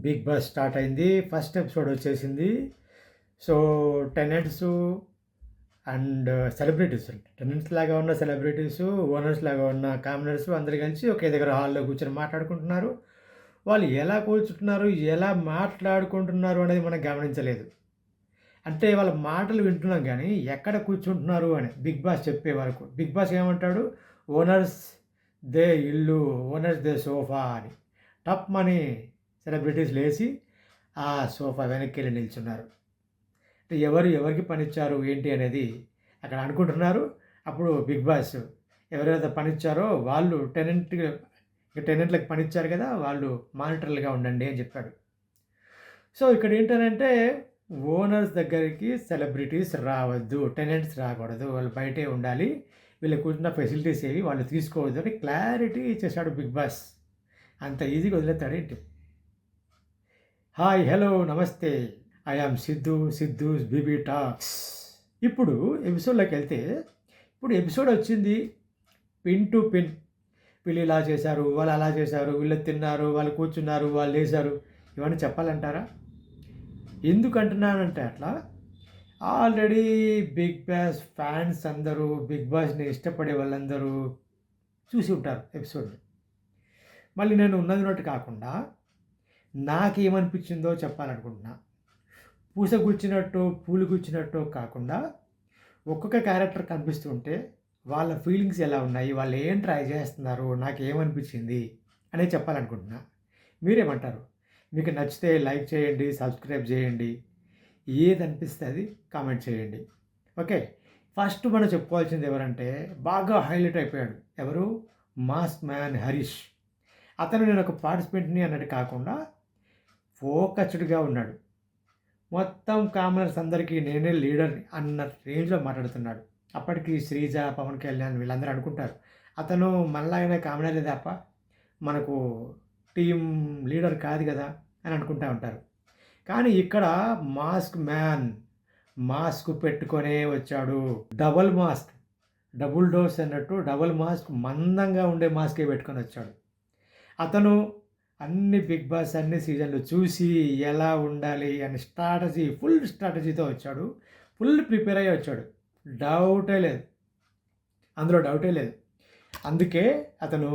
Big boss start అయింది. First episode వచ్చేసింది. So, టెనెంట్సు and celebrities tenants లాగా ఉన్న సెలబ్రిటీసు, ఓనర్స్ లాగా ఉన్న కామనర్స్ అందరూ కలిసి ఒకే దగ్గర హాల్‌లో కూర్చొని మాట్లాడుకుంటున్నారు. వాళ్ళు ఎలా కూర్చుంటున్నారు, ఎలా మాట్లాడుకుంటున్నారు అనేది మనం గమనించలేదు. అంటే వాళ్ళ మాటలు వింటున్నాం గానీ, ఎక్కడ కూర్చుంటున్నారు అని బిగ్ బాస్ చెప్పే వరకు. బిగ్ బాస్ ఏమంటాడు, ఓనర్స్ దే ఇల్లు, ఓనర్స్ దే సోఫా అని. టప్‌మని సెలబ్రిటీస్ లేసి ఆ సోఫా వెనక్కెళ్ళి నిల్చున్నారు. అంటే ఎవరు ఎవరికి పనిచ్చారు ఏంటి అనేది అక్కడ అనుకుంటున్నారు. అప్పుడు బిగ్ బాస్ ఎవరైతే పనిచ్చారో వాళ్ళు టెనెంట్‌లకి పనిచ్చారు కదా! వాళ్ళు మానిటర్‌లుగా ఉండండి అని చెప్పాడు. సో, ఇక్కడేంటనంటే ఓనర్స్ దగ్గరికి సెలబ్రిటీస్ రావద్దు. టెనెంట్స్ రాకూడదు. వాళ్ళు బయటే ఉండాలి. వీళ్ళకున్న ఫెసిలిటీస్ ఏవి వాళ్ళు తీసుకోవద్దు అని క్లారిటీ ఇచ్చేసాడు బిగ్ బాస్. అంత ఈజీగా వదిలేత్తాడేంటి? హాయ్! హలో! నమస్తే. I am Siddhu's BB talks. ఇప్పుడు ఎపిసోడ్‌లోకెళ్తే, ఇప్పుడు ఎపిసోడ్ వచ్చింది పిన్ టు పిన్. వీళ్ళు ఇలా చేశారు, వాళ్ళు అలా చేశారు, వీళ్ళు తిన్నారు, వాళ్ళు కూర్చున్నారు, వాళ్ళు లేసారు. ఇవన్నీ చెప్పాలంటారా? ఎందుకంటున్నానంటే అట్లా, ఆల్రెడీ బిగ్ బాస్ ఫ్యాన్స్ అందరూ, బిగ్ బాస్‌ని ఇష్టపడే వాళ్ళందరూ చూసి ఉంటారు ఎపిసోడ్‌ని. మళ్ళీ నేను ఉన్నది ఉన్నట్టు కాకుండా, నాకేమనిపించిందో చెప్పాలనుకుంటున్నా. పూస గుచ్చినట్టో, పూలు గుచ్చినట్టో కాకుండా, ఒక్కొక్క క్యారెక్టర్ కనిపిస్తూ ఉంటే, వాళ్ళ ఫీలింగ్స్ ఎలా ఉన్నాయి? వాళ్ళు ఏం ట్రై చేస్తున్నారు? నాకేమనిపించింది? అనేది చెప్పాలనుకుంటున్నా. మీరేమంటారు? మీకు నచ్చితే లైక్ చేయండి, సబ్స్క్రైబ్ చేయండి. ఏదనిపిస్తే అది కామెంట్ చేయండి. ఓకే. ఫస్ట్ మనం చెప్పుకోవాల్సింది ఎవరంటే, బాగా హైలైట్ అయిపోయాడు. ఎవరు? Mass man Harish. అతను నేను ఒక పార్టిసిపెంట్‌ని అన్నట్టు కాకుండా, ఫోకస్డ్‌గా ఉన్నాడు. మొత్తం కామనర్స్ అందరికీ నేనే లీడర్‌ని అన్న రేంజ్‌లో మాట్లాడుతున్నాడు. అప్పటికి శ్రీజ, పవన్ కళ్యాణ్ వీళ్ళందరూ అనుకుంటారు. అతను మనలాగానే కామనరే తప్ప మనకు టీమ్ లీడర్ కాదు గదా! అని అనుకుంటా ఉంటారు. కానీ ఇక్కడ మాస్క్ మ్యాన్ మాస్క్ పెట్టుకొనే వచ్చాడు. Double mask. డబుల్ డోస్ అన్నట్టు డబుల్ మాస్క్ మందంగా ఉండే మాస్కే పెట్టుకొనొచ్చాడు. అతను అన్ని బిగ్ బాస్ అన్ని సీజన్‌లు చూసి ఎలా ఉండాలి అని ఫుల్ స్ట్రాటజీతో వచ్చాడు. ఫుల్ ప్రిపేర్ అయ్యి వచ్చాడు. డౌటే లేదు. అందులో డౌటే లేదు. అందుకే అతను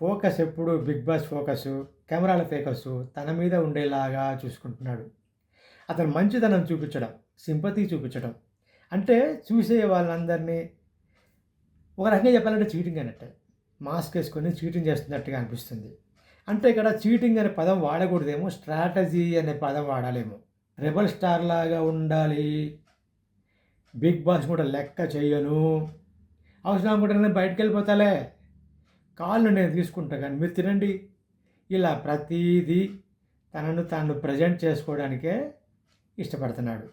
ఫోకస్ ఎప్పుడు బిగ్ బాస్ ఫోకసు, కెమెరాల ఫోకసు తన మీద ఉండేలాగా చూసుకుంటున్నాడు. అతను మంచితనం చూపించడం, సింపతి చూపించడం. అంటే చూసే వాళ్ళందరినీ ఒక రకంగా చెప్పాలంటే చీటింగ్ అన్నట్టే. మాస్క్ ఏసుకొని చీటింగ్ చేస్తున్నట్టుగా అనిపిస్తుంది. అంటే ఇక్కడ చీటింగ్ అనే పదం వాడకూడదేమో, స్ట్రాటజీ అనే పదం వాడాలేమో. రెబెల్ స్టార్ లాగా ఉండాలి. బిగ్ బాస్ కూడా లెక్క చెయ్యను. అవసరం అనుకుంటే నేను బయటికెళ్ళిపోతాలే. కాళ్ళు నేను తీసుకుంటా గానీ మీరు తినండి. ఇలా ప్రతీదీ తనను తాను ప్రెజెంట్ చేసుకోవడానికే ఇష్టపడుతున్నాడు.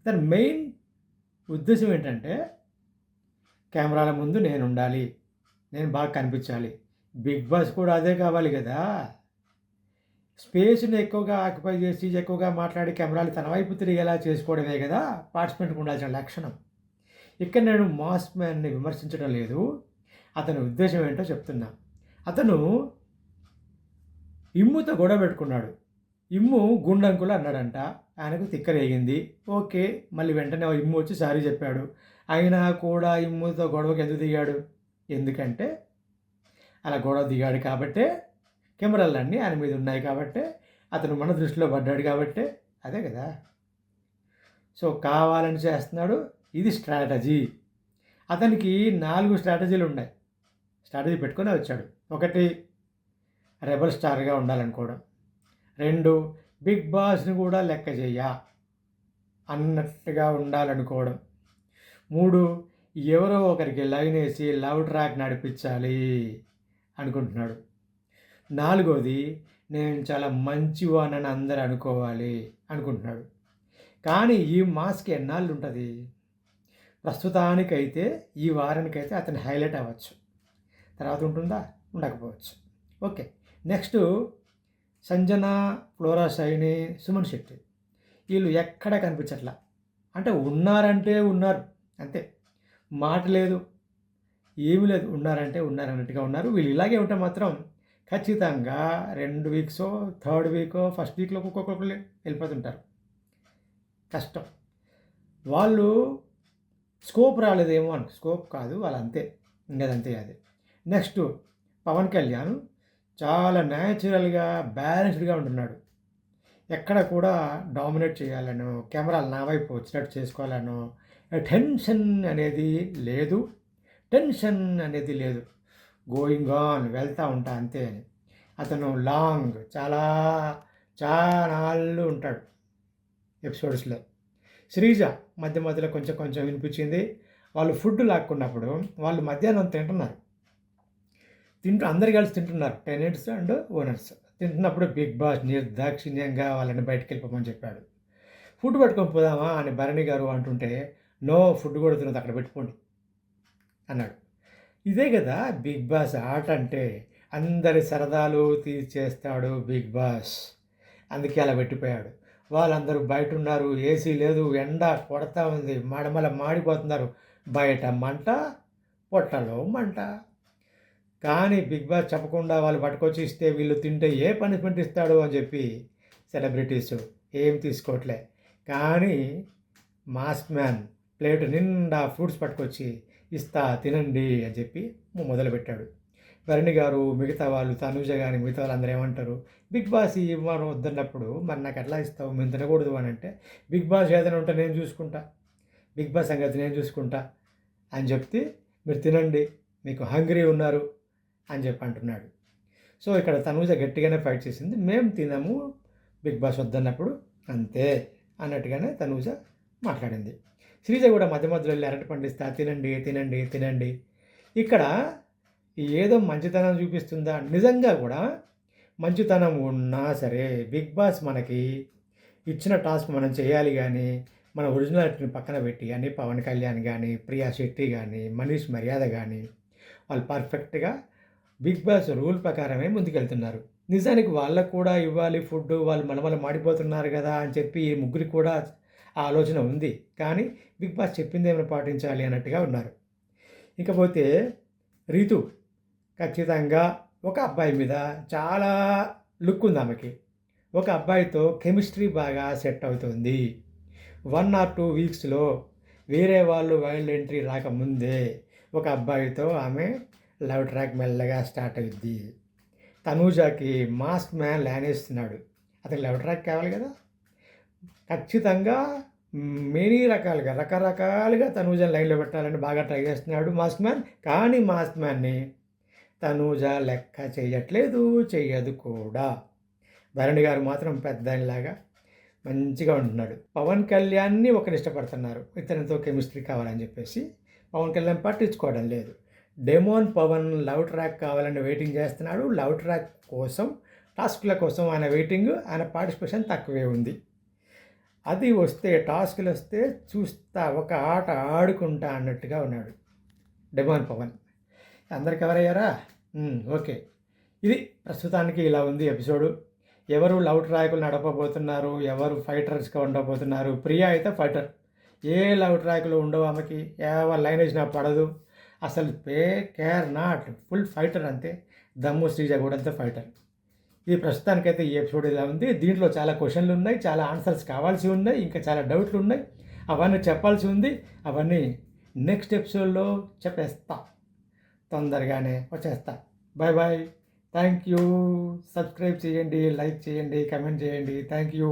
తన మెయిన్ ఉద్దేశ్యం ఏంటంటే, కెమెరాల ముందు నేనుండాలి. నేను బాగా కనిపించాలి. బిగ్ బాస్ కూడా అదే కావాలి గదా! స్పేస్‌ని ఎక్కువగా ఆక్యుపై చేసి, ఎక్కువగా మాట్లాడి కెమెరాలు తన వైపు తిరిగేలా చేసుకోవడమే గదా! పార్టిసిపెంట్‌కి ఉండాల్సిన లక్షణం. ఇక్కడ నేను మాస్ మ్యాన్‌ని విమర్శించడం లేదు. అతని ఉద్దేశ్యం ఏంటో చెప్తున్నా. అతను ఇమ్ముతో గొడవ పెట్టుకున్నాడు. ఇమ్ము గుండంకులు అన్నాడంట. ఆయనకు తిక్కరేగింది. ఓకే. మళ్ళీ వెంటనే ఇమ్ము వచ్చి సారీ చెప్పాడు. అయినా కూడా ఇమ్ముతో గొడవకి ఎందుకు దిగాడు? ఎందుకంటే అలా గొడవ దిగాడు కాబట్టే, కెమెరాలన్నీ ఆయన మీద ఉన్నాయి కాబట్టే, అతను మన దృష్టిలో పడ్డాడు కాబట్టే, అదే కదా! సో, కావాలని చేస్తున్నాడు. ఇది స్ట్రాటజీ. అతనికి 4 స్ట్రాటజీలున్నాయి. స్ట్రాటజీ పెట్టుకొనే వచ్చాడు. 1 రెబెల్ స్టార్‌గా ఉండాలనుకోవడం. 2 బిగ్ బాస్‌ని కూడా లెక్క చెయ్య అన్నట్టుగా ఉండాలనుకోవడం. 3 ఎవరో ఒకరికి లైనేసి లవ్ ట్రాక్ నడిపించాలి అనుకుంటున్నాడు. 4వది నేను చాలా మంచివాడినని అందరూ అనుకోవాలి అనుకుంటున్నాడు. కానీ ఈ మాస్క్ ఎన్నాళ్ళుంటది? ప్రస్తుతానికైతే ఈ వారానికైతే అతను హైలైట్ అవ్వచ్చు. తర్వాత ఉంటుందా? ఉండకపోవచ్చు. Okay. Next Sanjana, Flora Saini, Suman Shetty. వీళ్ళు ఎక్కడ కనిపించట్లా. అంటే ఉన్నారంటే ఉన్నారు. అంతే. మాట లేదు. ఏమీ లేదు. ఉన్నారంటే ఉన్నారన్నట్టుగా ఉన్నారు. వీళ్ళు ఇలాగే ఉంటే మాత్రం ఖచ్చితంగా 2 వీక్సో, థర్డ్ వీకో, ఫస్ట్ వీక్‌లో ఒక్కొక్కళ్ళు వెళ్ళిపోతుంటారు. కష్టం. వాళ్ళు స్కోప్ రాలేదేమో స్కోప్ కాదు వాళ్ళంతే. ఇంగదంతే అది. నెక్స్టు 'పవన్ కళ్యాణ్' చాలా న్యాచురల్‌గా, బ్యాలెన్స్‌డ్‌గా ఉంటున్నాడు. ఎక్కడ కూడా డామినేట్ చేయాలనో, కెమెరాలు నా వైపు వచ్చినట్టు చేసుకోవాలనో, టెన్షన్ అనేది లేదు. టెన్షన్ అనేది లేదు. గోయింగ్ ఆన్ వెళ్తా ఉంటా అంతే అని. అతను లాంగ్ చానాళ్ళు ఉంటాడు ఎపిసోడ్స్‌లో. శ్రీజ మధ్య మధ్యలో కొంచెం కొంచెం వినిపించింది. వాళ్ళు ఫుడ్ లాక్కున్నప్పుడు వాళ్ళు మధ్యాహ్నం తింటున్నారు. అందరూ కలిసి తింటున్నారు. Tenants and owners. తింటున్నప్పుడు బిగ్ బాస్ నిర్దాక్షిణ్యంగా వాళ్ళని బయటికెళ్ళిపోమని చెప్పాడు. ఫుడ్ పట్టుకొని పోదామా అని భరణి గారు అంటుంటే, నో ఫుడ్ కూడా తినొద్దు అక్కడ పెట్టుకోండి అన్నాడు. ఇదే కదా బిగ్ బాస్ ఆట అంటే. అందరి సరదాలు తీర్చేస్తాడు బిగ్ బాస్. అందుకే అలా పెట్టిపోయాడు. వాళ్ళందరూ బయటున్నారు. ఏసీ లేదు. ఎండ కొడతా ఉంది. మడమల మాడిపోతున్నారు. బయట మంట, పొట్టలో మంట. కానీ బిగ్ బాస్ చెప్పకుండా వాళ్ళు పట్టుకొచ్చి ఇస్తే వీళ్ళు తింటే ఏ పనిష్మెంట్ ఇస్తాడు అని చెప్పి సెలబ్రిటీస్ ఏం తీసుకోవట్లే. కానీ మాస్క్ మ్యాన్ ప్లేట్ నిండా ఫ్రూట్స్ పట్టుకొచ్చి ఇస్తా తినండి అని చెప్పి మొదలుపెట్టాడు. భరణి గారు, మిగతా వాళ్ళు, తనూజ కానీ మిగతా వాళ్ళందరూ ఏమంటారు, బిగ్ బాస్ ఇవ్వడం వద్దన్నప్పుడు మరి నాకు ఎట్లా ఇస్తావు, మేము తినకూడదు అని అంటే, బిగ్ బాస్ ఏదైనా ఉంటే నేను చూసుకుంటా, బిగ్ బాస్ సంగతి నేను చూసుకుంటా అని చెప్తే మీరు తినండి, మీకు హంగ్రీ ఉన్నారు అని చెప్పి అంటున్నాడు. సో ఇక్కడ తనూజ గట్టిగానే ఫైట్ చేసింది. మేము తినము బిగ్ బాస్ వద్దన్నప్పుడు అంతే అన్నట్టుగానే తనూజ మాట్లాడింది. శ్రీజ కూడా మధ్య మధ్యలో వెళ్ళి అరటి పండిస్తా తినండి తినండి తినండి. ఇక్కడ ఏదో మంచితనం చూపిస్తుందా? నిజంగా కూడా మంచితనం ఉన్నా సరే బిగ్ బాస్ మనకి ఇచ్చిన టాస్క్ మనం చేయాలి కానీ మన ఒరిజినాలిటీని పక్కన పెట్టి అని పవన్ కళ్యాణ్ కానీ, ప్రియా శెట్టి కానీ, మనీష్ మర్యాద కానీ వాళ్ళు పర్ఫెక్ట్గా బిగ్ బాస్ రూల్ ప్రకారమే ముందుకెళ్తున్నారు. నిజానికి వాళ్ళకు కూడా ఇవ్వాలి ఫుడ్, వాళ్ళు మనమల మాడిపోతున్నారు కదా అని చెప్పి ఈ ముగ్గురికి కూడా ఆ ఆలోచన ఉంది. కానీ బిగ్ బాస్ చెప్పింది ఏమైనా పాటించాలి అన్నట్టుగా ఉన్నారు. ఇకపోతే రీతు ఖచ్చితంగా ఒక అబ్బాయి మీద చాలా లుక్ ఉంది ఆమెకి. ఒక అబ్బాయితో కెమిస్ట్రీ బాగా సెట్ అవుతుంది. 1 or 2 వీక్స్‌లో వేరే వాళ్ళు వైల్డ్ ఎంట్రీ రాకముందే ఒక అబ్బాయితో ఆమె లవ్ ట్రాక్ మెల్లగా స్టార్ట్ అవుద్ది. తనూజకి మాస్క్ మ్యాన్ లానేస్తున్నాడు. అతనికి లవ్ ట్రాక్ కావాలి కదా! ఖచ్చితంగా రకరకాలుగా తనూజని లైన్‌లో పెట్టాలని బాగా ట్రై చేస్తున్నాడు మాస్క్ మ్యాన్. కానీ మాస్క్ మ్యాన్‌ని తనూజ లెక్క చేయట్లేదు, చెయ్యదు కూడా. భరణి గారు మాత్రం పెద్దాయనలాగా మంచిగా ఉంటున్నాడు. పవన్ కళ్యాణ్‌ని ఒకరు ఇష్టపడుతున్నారు. ఇతనితో కెమిస్ట్రీ కావాలని చెప్పేసి. పవన్ కళ్యాణ్ పట్టించుకోవడం లేదు. డెమోన్ పవన్ లవ్ ట్రాక్ కావాలని వెయిటింగ్ చేస్తున్నాడు. లవ్ ట్రాక్ కోసం, టాస్క్ల కోసం ఆయన వెయిటింగ్. ఆయన పార్టిసిపేషన్ తక్కువే ఉంది. అది వస్తే, టాస్క్లు వస్తే చూస్తా, ఒక ఆట ఆడుకుంటా అన్నట్టుగా ఉన్నాడు డెమోన్ పవన్. అందరికి ఎవరయ్యారా? ఓకే. ఇది ప్రస్తుతానికి ఇలా ఉంది ఎపిసోడు. ఎవరు లవ్ ట్రాకులు నడపబోతున్నారు, ఎవరు ఫైటర్స్గా ఉండబోతున్నారు. ప్రియా అయితే ఫైటర్. ఏ లవ్ ట్రాకులు ఉండవు ఆమెకి. ఎవరు లైనేజ్ నాకు పడదు అసలు. కేర్ నాట్, ఫుల్ ఫైటర్ అంతే. దమ్ము శ్రీజ కూడా అంతే ఫైటర్. ఇది ప్రస్తుతానికైతే ఈ ఎపిసోడ్ ఇలా ఉంది. దీంట్లో చాలా క్వశ్చన్లు ఉన్నాయి, చాలా ఆన్సర్స్ కావాల్సి ఉన్నాయి, ఇంకా చాలా డౌట్లు ఉన్నాయి. అవన్నీ చెప్పాల్సి ఉంది. అవన్నీ నెక్స్ట్ ఎపిసోడ్లో చెప్పేస్తా. తొందరగానే వచ్చేస్తా. Bye bye. Thank you. Subscribe చేయండి, లైక్ చేయండి, కమెంట్ చేయండి. Thank you.